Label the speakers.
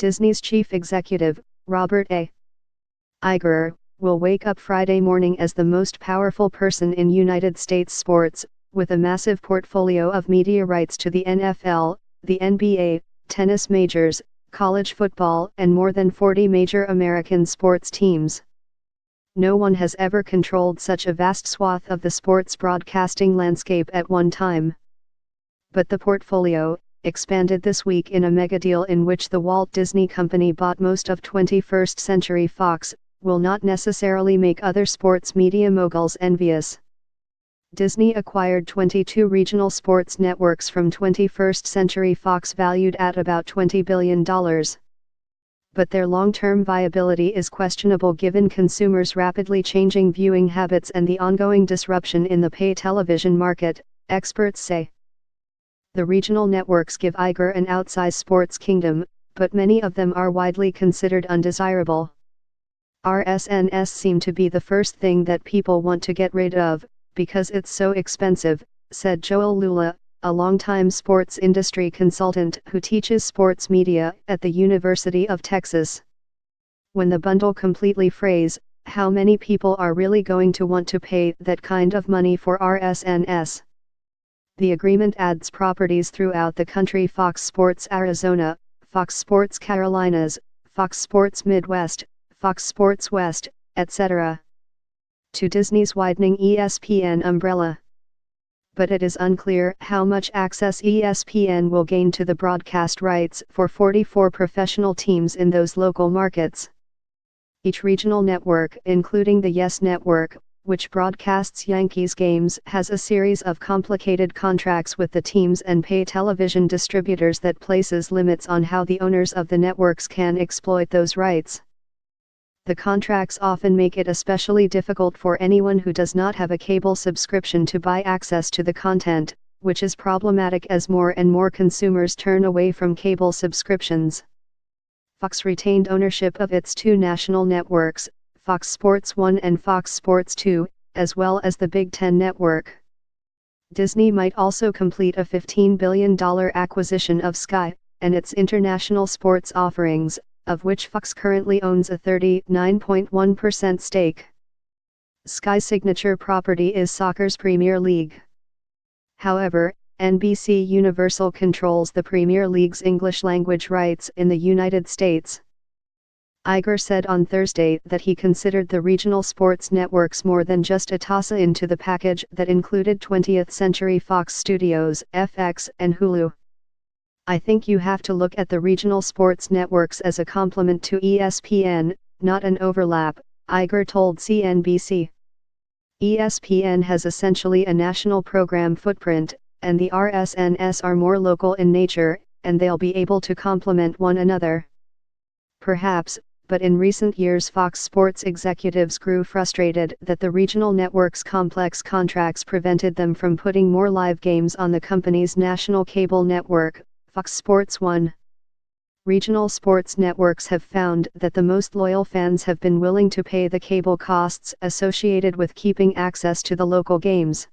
Speaker 1: Disney's chief executive, Robert A. Iger, will wake up Friday morning as the most powerful person in United States sports, with a massive portfolio of media rights to the NFL, the NBA, tennis majors, college football, and more than 40 major American sports teams. No one has ever controlled such a vast swath of the sports broadcasting landscape at one time. But the portfolio, expanded this week in a megadeal in which the Walt Disney Company bought most of 21st Century Fox, will not necessarily make other sports media moguls envious. Disney acquired 22 regional sports networks from 21st Century Fox valued at about $20 billion. But their long-term viability is questionable given consumers' rapidly changing viewing habits and the ongoing disruption in the pay television market, experts say. The regional networks give Iger an outsized sports kingdom, but many of them are widely considered undesirable. RSNs seem to be the first thing that people want to get rid of, because it's so expensive, said Joel Lula, a longtime sports industry consultant who teaches sports media at the University of Texas. When the bundle completely frays, how many people are really going to want to pay that kind of money for RSNs? The agreement adds properties throughout the country: Fox Sports Arizona, Fox Sports Carolinas, Fox Sports Midwest, Fox Sports West, etc. to Disney's widening ESPN umbrella. But it is unclear how much access ESPN will gain to the broadcast rights for 44 professional teams in those local markets. Each regional network, including the YES Network, which broadcasts Yankees games, has a series of complicated contracts with the teams and pay television distributors that places limits on how the owners of the networks can exploit those rights. The contracts often make it especially difficult for anyone who does not have a cable subscription to buy access to the content, which is problematic as more and more consumers turn away from cable subscriptions. Fox retained ownership of its two national networks, Fox Sports 1 and Fox Sports 2, as well as the Big Ten Network. Disney might also complete a $15 billion acquisition of Sky, and its international sports offerings, of which Fox currently owns a 39.1% stake. Sky's signature property is soccer's Premier League. However, NBC Universal controls the Premier League's English-language rights in the United States. Iger said on Thursday that he considered the regional sports networks more than just a toss-in to the package that included 20th Century Fox Studios, FX, and Hulu. I think you have to look at the regional sports networks as a complement to ESPN, not an overlap, Iger told CNBC. ESPN has essentially a national program footprint, and the RSNs are more local in nature, and they'll be able to complement one another. Perhaps, but in recent years Fox Sports executives grew frustrated that the regional networks' complex contracts prevented them from putting more live games on the company's national cable network, Fox Sports 1. Regional sports networks have found that the most loyal fans have been willing to pay the cable costs associated with keeping access to the local games.